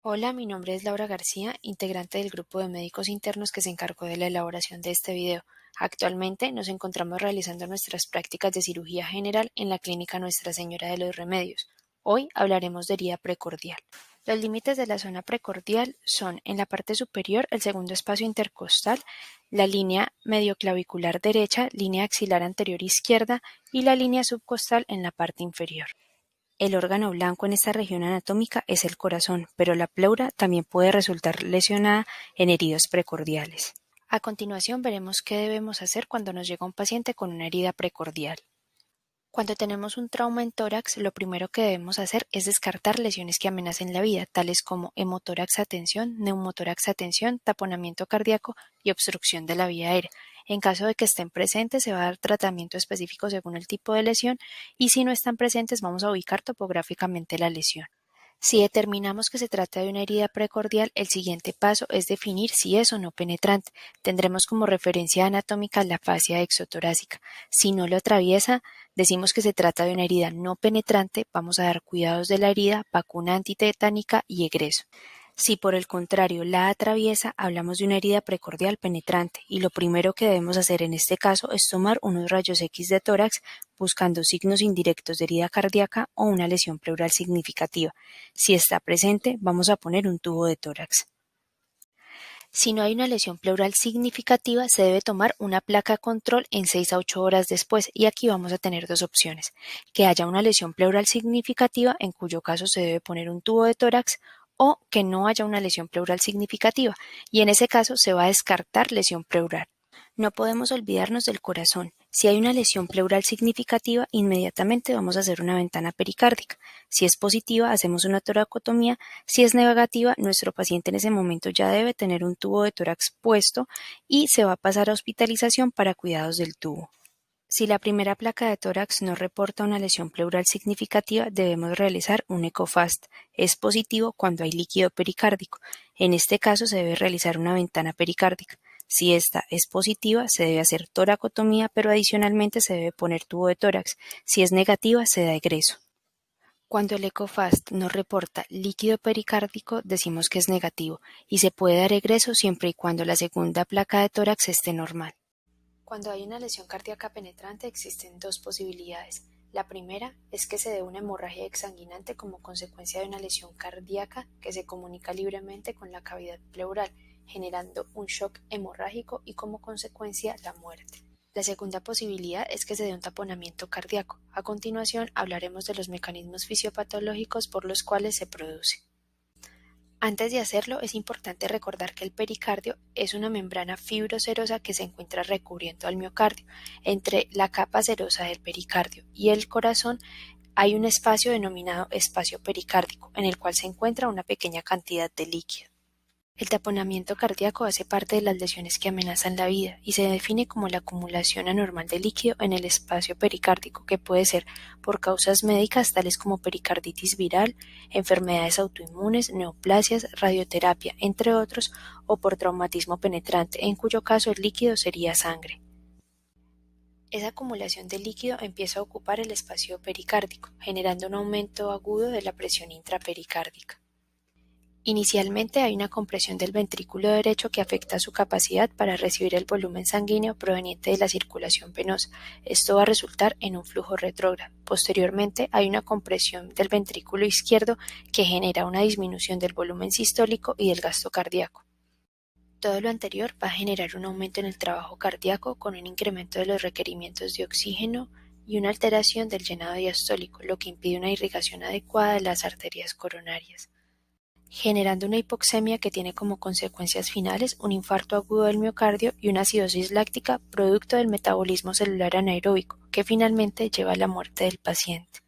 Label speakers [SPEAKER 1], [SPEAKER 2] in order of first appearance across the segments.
[SPEAKER 1] Hola, mi nombre es Laura García, integrante del grupo de médicos internos que se encargó de la elaboración de este video. Actualmente nos encontramos realizando nuestras prácticas de cirugía general en la clínica Nuestra Señora de los Remedios. Hoy hablaremos de herida precordial. Los límites de la zona precordial son, en la parte superior, el segundo espacio intercostal, la línea medioclavicular derecha, línea axilar anterior izquierda y la línea subcostal en la parte inferior. El órgano blanco en esta región anatómica es el corazón, pero la pleura también puede resultar lesionada en heridas precordiales. A continuación veremos qué debemos hacer cuando nos llega un paciente con una herida precordial. Cuando tenemos un trauma en tórax, lo primero que debemos hacer es descartar lesiones que amenacen la vida, tales como hemotórax a tensión, neumotórax a tensión, taponamiento cardíaco y obstrucción de la vía aérea. En caso de que estén presentes, se va a dar tratamiento específico según el tipo de lesión y si no están presentes, vamos a ubicar topográficamente la lesión. Si determinamos que se trata de una herida precordial, el siguiente paso es definir si es o no penetrante. Tendremos como referencia anatómica la fascia exotorácica. Si no lo atraviesa, decimos que se trata de una herida no penetrante, vamos a dar cuidados de la herida, vacuna antitetánica y egreso. Si por el contrario la atraviesa, hablamos de una herida precordial penetrante y lo primero que debemos hacer en este caso es tomar unos rayos X de tórax buscando signos indirectos de herida cardíaca o una lesión pleural significativa. Si está presente, vamos a poner un tubo de tórax. Si no hay una lesión pleural significativa, se debe tomar una placa control en 6 a 8 horas después y aquí vamos a tener dos opciones. Que haya una lesión pleural significativa, en cuyo caso se debe poner un tubo de tórax, o que no haya una lesión pleural significativa y en ese caso se va a descartar lesión pleural. No podemos olvidarnos del corazón. Si hay una lesión pleural significativa, inmediatamente vamos a hacer una ventana pericárdica. Si es positiva, hacemos una toracotomía. Si es negativa, nuestro paciente en ese momento ya debe tener un tubo de tórax puesto y se va a pasar a hospitalización para cuidados del tubo. Si la primera placa de tórax no reporta una lesión pleural significativa, debemos realizar un ecofast. Es positivo cuando hay líquido pericárdico. En este caso se debe realizar una ventana pericárdica. Si esta es positiva, se debe hacer toracotomía, pero adicionalmente se debe poner tubo de tórax. Si es negativa, se da egreso. Cuando el ecofast no reporta líquido pericárdico, decimos que es negativo y se puede dar egreso siempre y cuando la segunda placa de tórax esté normal. Cuando hay una lesión cardíaca penetrante existen dos posibilidades. La primera es que se dé una hemorragia exsanguinante como consecuencia de una lesión cardíaca que se comunica libremente con la cavidad pleural, generando un shock hemorrágico y como consecuencia la muerte. La segunda posibilidad es que se dé un taponamiento cardíaco. A continuación hablaremos de los mecanismos fisiopatológicos por los cuales se produce. Antes de hacerlo, es importante recordar que el pericardio es una membrana fibroserosa que se encuentra recubriendo al miocardio. Entre la capa serosa del pericardio y el corazón hay un espacio denominado espacio pericárdico, en el cual se encuentra una pequeña cantidad de líquido. El taponamiento cardíaco hace parte de las lesiones que amenazan la vida y se define como la acumulación anormal de líquido en el espacio pericárdico, que puede ser por causas médicas tales como pericarditis viral, enfermedades autoinmunes, neoplasias, radioterapia, entre otros, o por traumatismo penetrante, en cuyo caso el líquido sería sangre. Esa acumulación de líquido empieza a ocupar el espacio pericárdico, generando un aumento agudo de la presión intrapericárdica. Inicialmente hay una compresión del ventrículo derecho que afecta su capacidad para recibir el volumen sanguíneo proveniente de la circulación venosa. Esto va a resultar en un flujo retrógrado. Posteriormente hay una compresión del ventrículo izquierdo que genera una disminución del volumen sistólico y del gasto cardíaco. Todo lo anterior va a generar un aumento en el trabajo cardíaco con un incremento de los requerimientos de oxígeno y una alteración del llenado diastólico, lo que impide una irrigación adecuada de las arterias coronarias, generando una hipoxemia que tiene como consecuencias finales un infarto agudo del miocardio y una acidosis láctica producto del metabolismo celular anaeróbico, que finalmente lleva a la muerte del paciente.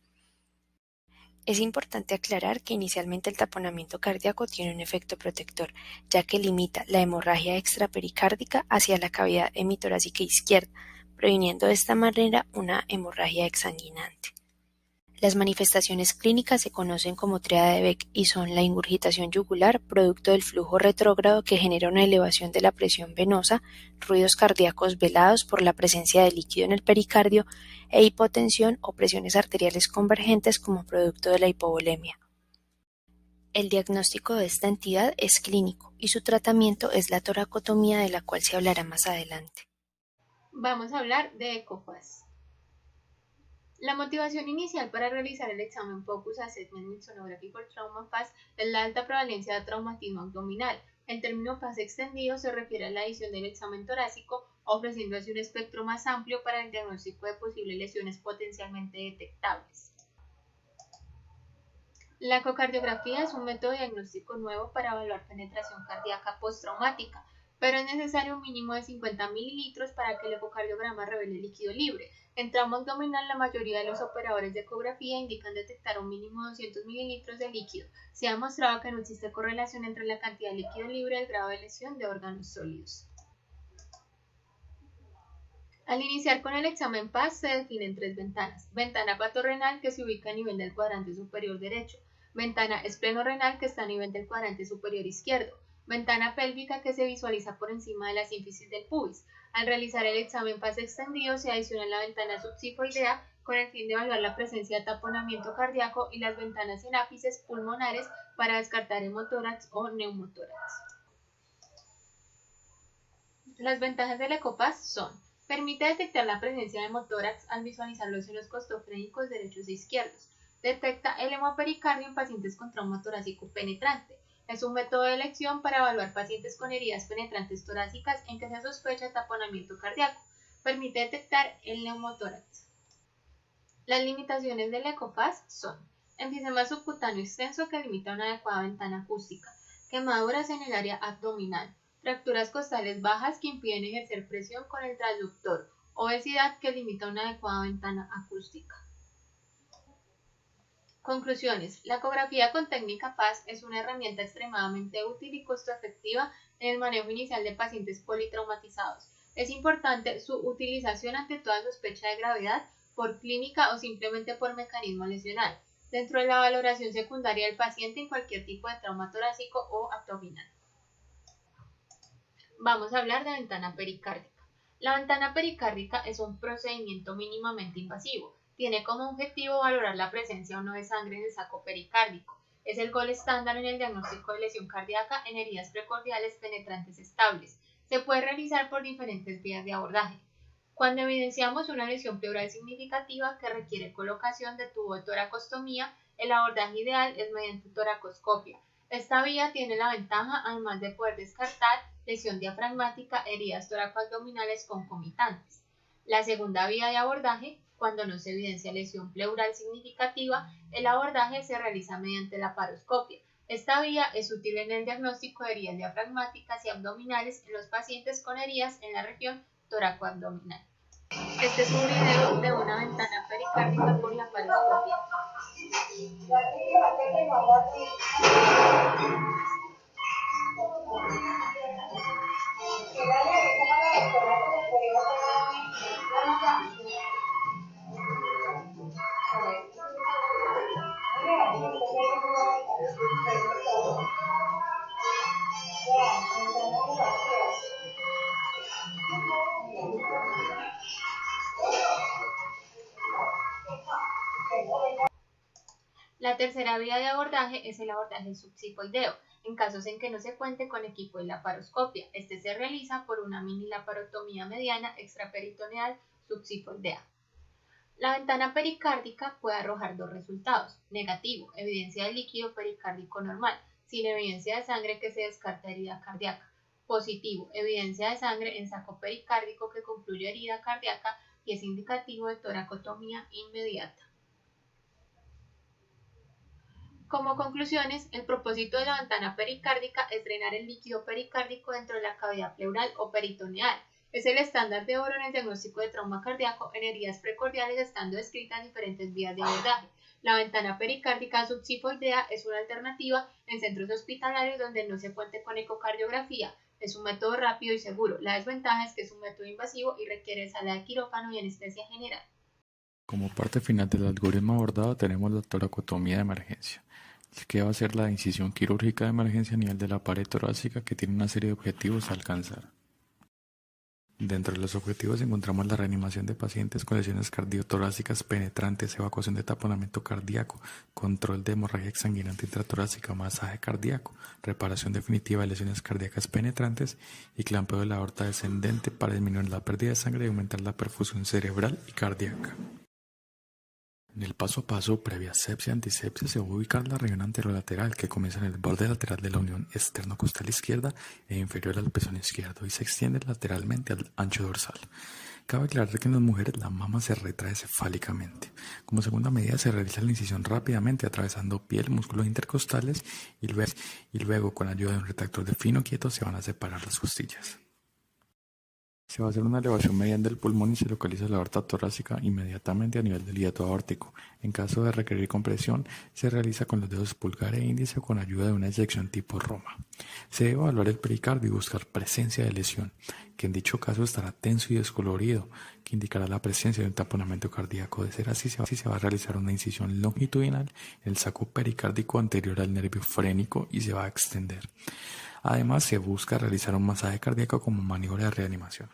[SPEAKER 1] Es importante aclarar que inicialmente el taponamiento cardíaco tiene un efecto protector, ya que limita la hemorragia extrapericárdica hacia la cavidad hemitorácica izquierda, previniendo de esta manera una hemorragia exsanguinante. Las manifestaciones clínicas se conocen como tríada de Beck y son la ingurgitación yugular, producto del flujo retrógrado que genera una elevación de la presión venosa, ruidos cardíacos velados por la presencia de líquido en el pericardio e hipotensión o presiones arteriales convergentes como producto de la hipovolemia. El diagnóstico de esta entidad es clínico y su tratamiento es la toracotomía de la cual se hablará más adelante.
[SPEAKER 2] Vamos a hablar de ECOFAS. La motivación inicial para realizar el examen Focus Assessment with Sonography for Trauma FAS es la alta prevalencia de traumatismo abdominal. El término FAS extendido se refiere a la adición del examen torácico, ofreciendo así un espectro más amplio para el diagnóstico de posibles lesiones potencialmente detectables. La ecocardiografía es un método diagnóstico nuevo para evaluar penetración cardíaca postraumática, pero es necesario un mínimo de 50 mililitros para que el ecocardiograma revele líquido libre. En trauma abdominal, la mayoría de los operadores de ecografía indican detectar un mínimo de 200 mililitros de líquido. Se ha demostrado que no existe correlación entre la cantidad de líquido libre y el grado de lesión de órganos sólidos. Al iniciar con el examen PAS se definen tres ventanas: ventana patorrenal, que se ubica a nivel del cuadrante superior derecho; ventana esplenorenal, que está a nivel del cuadrante superior izquierdo; ventana pélvica, que se visualiza por encima de la sínfisis del pubis. Al realizar el examen PAS extendido se adiciona la ventana subsifoidea con el fin de evaluar la presencia de taponamiento cardíaco y las ventanas en ápices pulmonares para descartar hemotórax o neumotórax. Las ventajas del ECOPAS son: permite detectar la presencia de hemotórax al visualizar los senos costofrénicos derechos e izquierdos. Detecta el hemopericardio en pacientes con trauma torácico penetrante. Es un método de elección para evaluar pacientes con heridas penetrantes torácicas en que se sospecha taponamiento cardíaco. Permite detectar el neumotórax. Las limitaciones del ECOPAS son: enfisema subcutáneo extenso que limita una adecuada ventana acústica; quemaduras en el área abdominal; fracturas costales bajas que impiden ejercer presión con el transductor; obesidad que limita una adecuada ventana acústica. Conclusiones: la ecografía con técnica PAS es una herramienta extremadamente útil y costo efectiva en el manejo inicial de pacientes politraumatizados. Es importante su utilización ante toda sospecha de gravedad, por clínica o simplemente por mecanismo lesional, dentro de la valoración secundaria del paciente en cualquier tipo de trauma torácico o abdominal. Vamos a hablar de ventana pericárdica. La ventana pericárdica es un procedimiento mínimamente invasivo. Tiene como objetivo valorar la presencia o no de sangre en el saco pericárdico. Es el gol estándar en el diagnóstico de lesión cardíaca en heridas precordiales penetrantes estables. Se puede realizar por diferentes vías de abordaje. Cuando evidenciamos una lesión pleural significativa que requiere colocación de tubo de toracostomía, el abordaje ideal es mediante toracoscopia. Esta vía tiene la ventaja, además de poder descartar lesión diafragmática, heridas toracoabdominales concomitantes. La segunda vía de abordaje: cuando no se evidencia lesión pleural significativa, el abordaje se realiza mediante la paroscopia. Esta vía es útil en el diagnóstico de heridas diafragmáticas y abdominales en los pacientes con heridas en la región toracoabdominal. Este es un video de una ventana pericárdica por la paroscopia. La tercera vía de abordaje es el abordaje subsifoideo, en casos en que no se cuente con equipo de laparoscopia. Este se realiza por una mini laparotomía mediana extraperitoneal subsifoidea. La ventana pericárdica puede arrojar dos resultados: negativo, evidencia de líquido pericárdico normal, sin evidencia de sangre que se descarta herida cardíaca; positivo, evidencia de sangre en saco pericárdico que concluye herida cardíaca y es indicativo de toracotomía inmediata. Como conclusiones, el propósito de la ventana pericárdica es drenar el líquido pericárdico dentro de la cavidad pleural o peritoneal. Es el estándar de oro en el diagnóstico de trauma cardíaco en heridas precordiales, estando descritas diferentes vías de abordaje. La ventana pericárdica subsifoidea es una alternativa en centros hospitalarios donde no se cuente con ecocardiografía. Es un método rápido y seguro. La desventaja es que es un método invasivo y requiere sala de quirófano y anestesia general.
[SPEAKER 3] Como parte final del algoritmo abordado tenemos la toracotomía de emergencia, que va a ser la incisión quirúrgica de emergencia a nivel de la pared torácica, que tiene una serie de objetivos a alcanzar. Dentro de los objetivos encontramos la reanimación de pacientes con lesiones cardiotorácicas penetrantes, evacuación de taponamiento cardíaco, control de hemorragia exsanguinante intratorácica, masaje cardíaco, reparación definitiva de lesiones cardíacas penetrantes y clampeo de la aorta descendente para disminuir la pérdida de sangre y aumentar la perfusión cerebral y cardíaca. En el paso a paso, previa asepsia y antisepsia, se va a ubicar la región anterolateral que comienza en el borde lateral de la unión esternocostal izquierda e inferior al pezón izquierdo y se extiende lateralmente al ancho dorsal. Cabe aclarar que en las mujeres la mama se retrae cefálicamente. Como segunda medida se realiza la incisión rápidamente atravesando piel, músculos intercostales y luego con ayuda de un retractor de fino quieto se van a separar las costillas. Se va a hacer una elevación medial del pulmón y se localiza la aorta torácica inmediatamente a nivel del hiato aórtico. En caso de requerir compresión, se realiza con los dedos pulgar e índice con ayuda de una eyección tipo Roma. Se debe evaluar el pericardio y buscar presencia de lesión, que en dicho caso estará tenso y descolorido, que indicará la presencia de un taponamiento cardíaco. De ser así, se va a realizar una incisión longitudinal en el saco pericárdico anterior al nervio frénico y se va a extender. Además, se busca realizar un masaje cardíaco como maniobra de reanimación.